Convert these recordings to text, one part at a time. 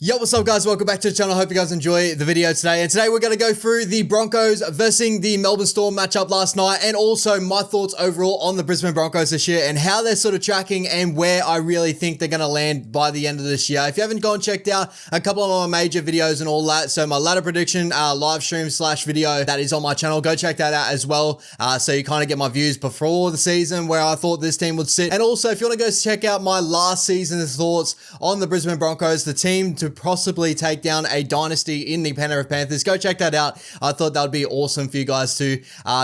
Yo, what's up guys? Welcome back to the channel. Hope you guys enjoy the video today. And today we're going to go through the Broncos versus the Melbourne Storm matchup last night, and also my thoughts overall on the Brisbane Broncos this year and how they're sort of tracking and where I really think they're going to land by the end of this year. If you haven't gone and checked out a couple of my major videos and all that, so my ladder prediction live stream / video that is on my channel, go check that out as well. So you kind of get my views before the season where I thought this team would sit. And also if you want to go check out my last season's thoughts on the Brisbane Broncos, the team to possibly take down a dynasty in the Penrith Panthers, go check that out. I thought that would be awesome for you guys to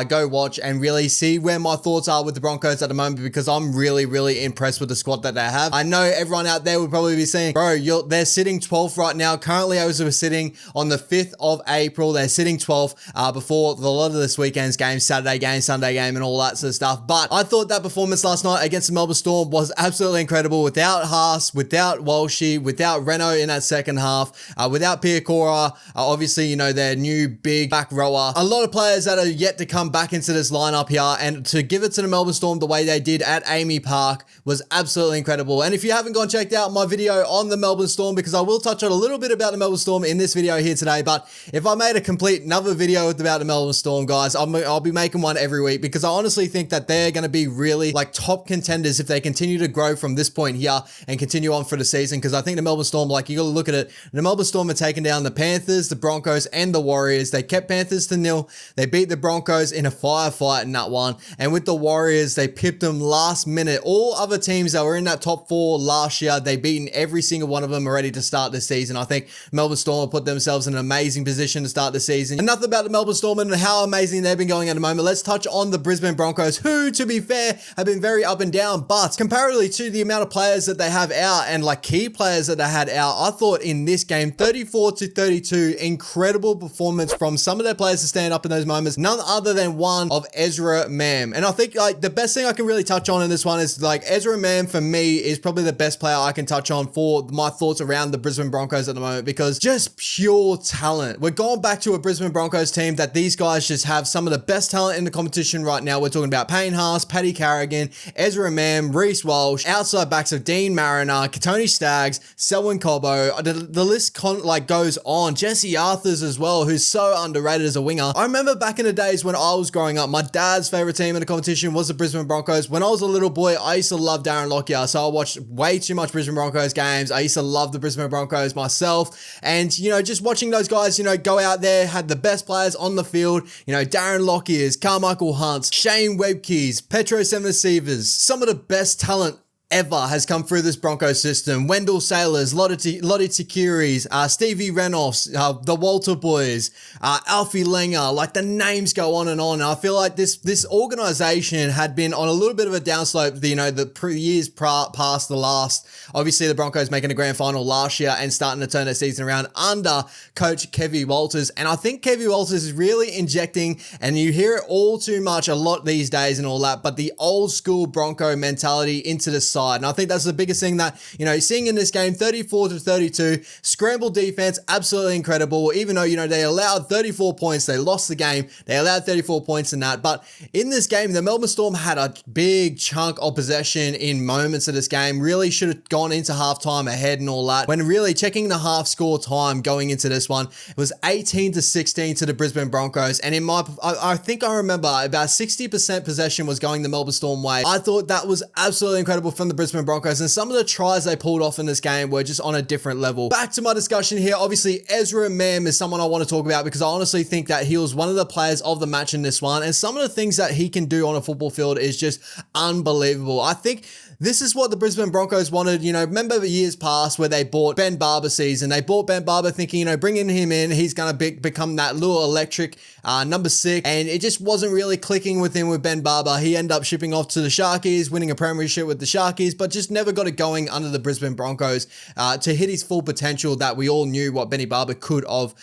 go watch and really see where my thoughts are with the Broncos at the moment, because I'm really impressed with the squad that they have. I know everyone out there would probably be saying, bro, they're sitting 12th right now. Currently, I was sitting on the 5th of April. They're sitting 12th before a lot of this weekend's games, Saturday game, Sunday game, and all that sort of stuff. But I thought that performance last night against the Melbourne Storm was absolutely incredible. Without Haas, without Walshy, without Reno in that second half, without Piakora, obviously, you know, their new big back rower. A lot of players that are yet to come back into this lineup here, and to give it to the Melbourne Storm the way they did at Amy Park was absolutely incredible. And if you haven't gone checked out my video on the Melbourne Storm, because I will touch on a little bit about the Melbourne Storm in this video here today, but if I made a complete another video about the Melbourne Storm, guys, I'll be making one every week, because I honestly think that they're going to be really like top contenders if they continue to grow from this point here and continue on for the season. Because I think the Melbourne Storm, like, you got to look at it, the Melbourne Storm are taking down the Panthers, the Broncos, and the Warriors. They kept Panthers to 0. They beat the Broncos in a firefight in that one. And with the Warriors, they pipped them last minute. All other teams that were in that top 4 last year, they beaten every single one of them already to start the season. I think Melbourne Storm put themselves in an amazing position to start the season. Enough about the Melbourne Storm and how amazing they've been going at the moment. Let's touch on the Brisbane Broncos, who, to be fair, have been very up and down. But comparatively to the amount of players that they have out and like key players that they had out, I thought in this game, 34-32, incredible performance from some of their players to stand up in those moments. None other than one of EZRA. And I think like the best thing I can really touch on in this one is like EZRA for me is probably the best player I can touch on for my thoughts around the Brisbane Broncos at the moment, because just pure talent. We're going back to a Brisbane Broncos team that these guys just have some of the best talent in the competition right now. We're talking about Payne Haas, Paddy Carrigan, EZRA, Reece Walsh, outside backs of Dean Mariner, Tony Staggs, Selwyn Cobbo. The list goes on. Jesse Arthurs as well, who's so underrated as a winger. I remember back in the days when I was growing up, my dad's favorite team in the competition was the Brisbane Broncos. When I was a little boy, I used to love Darren Lockyer, so I watched way too much Brisbane Broncos games. I used to love the Brisbane Broncos myself, and you know, just watching those guys, you know, go out there, had the best players on the field, you know, Darren Lockyers, Carmichael Hunts, Shane Webkes, Petro Semasievas, some of the best talent ever has come through this Broncos system. Wendell Sailors, Lottie Tikiris, Stevie Reynolds, the Walter boys, Alfie Langer, like the names go on. And I feel like this organization had been on a little bit of a downslope, you know, the years past the last. Obviously the Broncos making a grand final last year and starting to turn their season around under coach Kevy Walters. And I think Kevy Walters is really injecting, and you hear it all too much a lot these days and all that, but the old school Bronco mentality into the side. And I think that's the biggest thing that, you know, seeing in this game, 34-32, scramble defense, absolutely incredible. Even though, you know, they allowed 34 points, they lost the game, they allowed 34 points in that. But in this game, the Melbourne Storm had a big chunk of possession in moments of this game, really should have gone into halftime ahead and all that. When really checking the half score time going into this one, it was 18-16 to the Brisbane Broncos. And I think I remember about 60% possession was going the Melbourne Storm way. I thought that was absolutely incredible from the Brisbane Broncos, and some of the tries they pulled off in this game were just on a different level. Back to my discussion here, obviously EZRA is someone I want to talk about, because I honestly think that he was one of the players of the match in this one, and some of the things that he can do on a football field is just unbelievable. I think this is what the Brisbane Broncos wanted. You know, remember the years past where they bought Ben Barber season. They bought Ben Barber thinking, you know, bringing him in, he's going to become that little electric number 6. And it just wasn't really clicking with him with Ben Barber. He ended up shipping off to the Sharkies, winning a premiership with the Sharkies, but just never got it going under the Brisbane Broncos to hit his full potential that we all knew what Benny Barber could have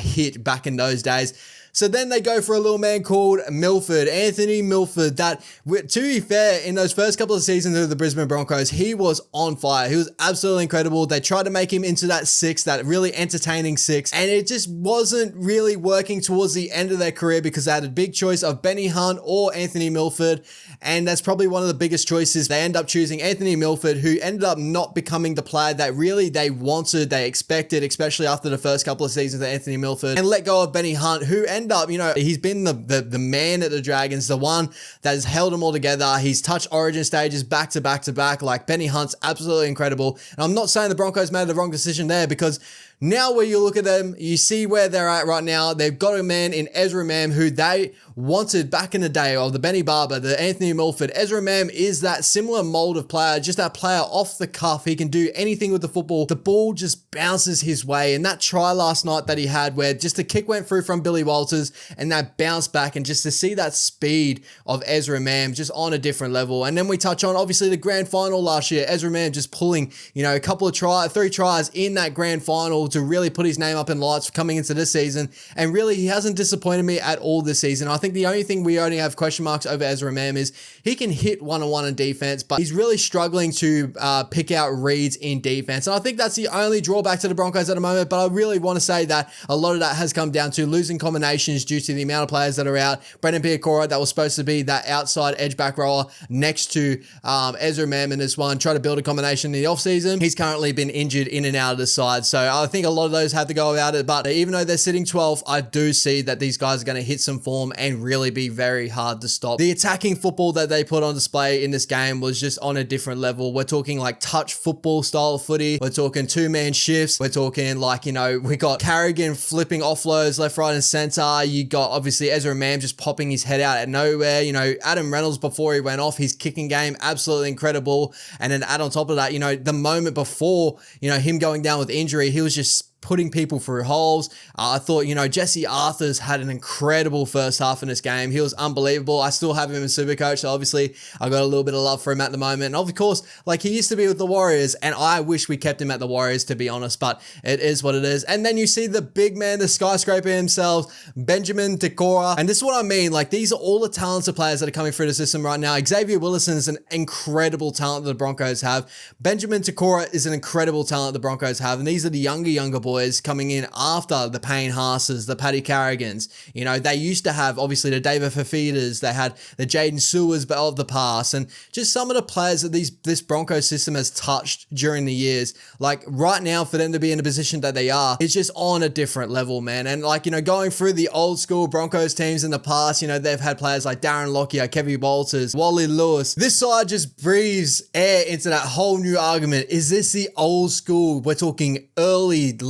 hit back in those days. So then they go for a little man called Milford, Anthony Milford, that, to be fair, in those first couple of seasons of the Brisbane Broncos, he was on fire. He was absolutely incredible. They tried to make him into that six, that really entertaining six, and it just wasn't really working towards the end of their career because they had a big choice of Benny Hunt or Anthony Milford, and that's probably one of the biggest choices. They end up choosing Anthony Milford, who ended up not becoming the player that really they wanted, they expected, especially after the first couple of seasons of Anthony Milford, and let go of Benny Hunt, who ended up, he's been the man at the Dragons, the one that has held them all together. He's touched origin stages back to back to back. Like, Benny Hunt's absolutely incredible. And I'm not saying the Broncos made the wrong decision there, because now where you look at them, you see where they're at right now. They've got a man in EZRA Mam who they wanted back in the day of the Benny Barber, the Anthony Milford. EZRA Mam is that similar mold of player, just that player off the cuff. He can do anything with the football. The ball just bounces his way. And that try last night that he had, where just the kick went through from Billy Walters and that bounce back, and just to see that speed of EZRA Mam just on a different level. And then we touch on obviously the grand final last year. EZRA Mam just pulling, a couple of three tries in that grand final to really put his name up in lights coming into this season. And really, he hasn't disappointed me at all this season. I think the only thing we only have question marks over EZRA Mam is he can hit one-on-one in defense, but he's really struggling to pick out reads in defense. And I think that's the only drawback to the Broncos at the moment. But I really want to say that a lot of that has come down to losing combinations due to the amount of players that are out. Brendan Piakora, that was supposed to be that outside edge back rower next to EZRA Mam in this one, try to build a combination in the offseason. He's currently been injured in and out of the side. So I think a lot of those have to go about it, but even though they're sitting 12th, I do see that these guys are going to hit some form and really be very hard to stop. The attacking football that they put on display in this game was just on a different level. We're talking like touch football style of footy. We're talking two-man shifts. We're talking like, we got Carrigan flipping offloads left, right, and center. You got obviously EZRA Mam just popping his head out at nowhere. Adam Reynolds, before he went off, his kicking game, absolutely incredible. And then add on top of that, the moment before, him going down with injury, he was just putting people through holes. I thought, Jesse Arthurs had an incredible first half in this game. He was unbelievable. I still have him in Supercoach, so obviously I got a little bit of love for him at the moment. And of course, like, he used to be with the Warriors, and I wish we kept him at the Warriors, to be honest, but it is what it is. And then you see the big man, the skyscraper himself, Benjamin Tekora. And this is what I mean. Like, these are all the talented players that are coming through the system right now. Xavier Willison is an incredible talent that the Broncos have. Benjamin Tekora is an incredible talent the Broncos have. And these are the younger boys coming in after the Payne Haas's, the Paddy Carrigans. They used to have obviously the David Fafitas, they had the Jaden Sewers of the past, and just some of the players that this Broncos system has touched during the years. Like, right now, for them to be in the position that they are, it's just on a different level, man. And like, going through the old school Broncos teams in the past, they've had players like Darren Lockyer, Kevin Walters, Wally Lewis. This side just breathes air into that whole new argument. Is this the old school? We're talking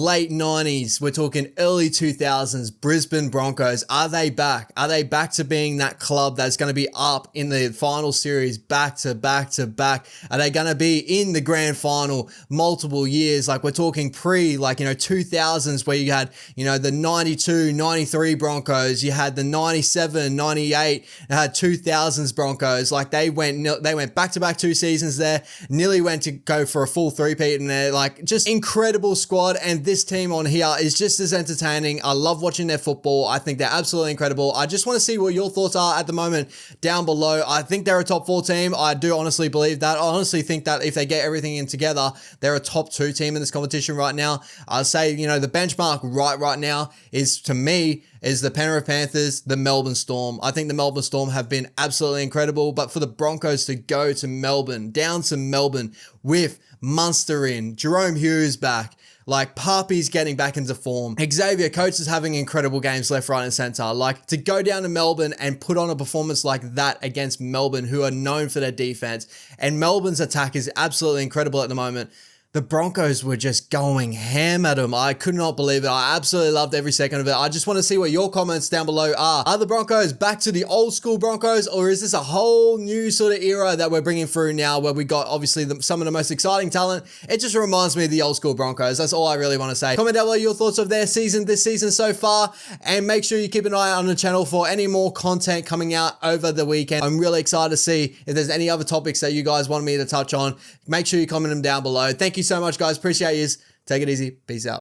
late 90s, we're talking early 2000s Brisbane Broncos. Are they back? Are they back to being that club that's going to be up in the final series back to back to back? Are they going to be in the grand final multiple years? Like, we're talking 2000s, where you had, the 92, 93 Broncos, you had the 97, 98, you had 2000s Broncos. Like, they went back to back 2 seasons there, nearly went to go for a full three-peat in there. Like, just incredible squad. And this team on here is just as entertaining. I love watching their football. I think they're absolutely incredible. I just want to see what your thoughts are at the moment down below. I think they're a top 4 team. I do honestly believe that. I honestly think that if they get everything in together, they're a top 2 team in this competition right now. I'd say, the benchmark right now is, to me, is the Penrith Panthers, the Melbourne Storm. I think the Melbourne Storm have been absolutely incredible, but for the Broncos to go to Melbourne, down to Melbourne with Munster in, Jerome Hughes back, like, Papi's getting back into form. Xavier Coates is having incredible games left, right, and center. Like, to go down to Melbourne and put on a performance like that against Melbourne, who are known for their defense, and Melbourne's attack is absolutely incredible at the moment. The Broncos were just going ham at them. I could not believe it. I absolutely loved every second of it. I just want to see what your comments down below are. Are the Broncos back to the old school Broncos, or is this a whole new sort of era that we're bringing through now, where we got obviously some of the most exciting talent? It just reminds me of the old school Broncos. That's all I really want to say. Comment down below your thoughts of this season so far, and make sure you keep an eye on the channel for any more content coming out over the weekend. I'm really excited to see if there's any other topics that you guys want me to touch on. Make sure you comment them down below. Thank you so much, guys. Appreciate you. Take it easy. Peace out.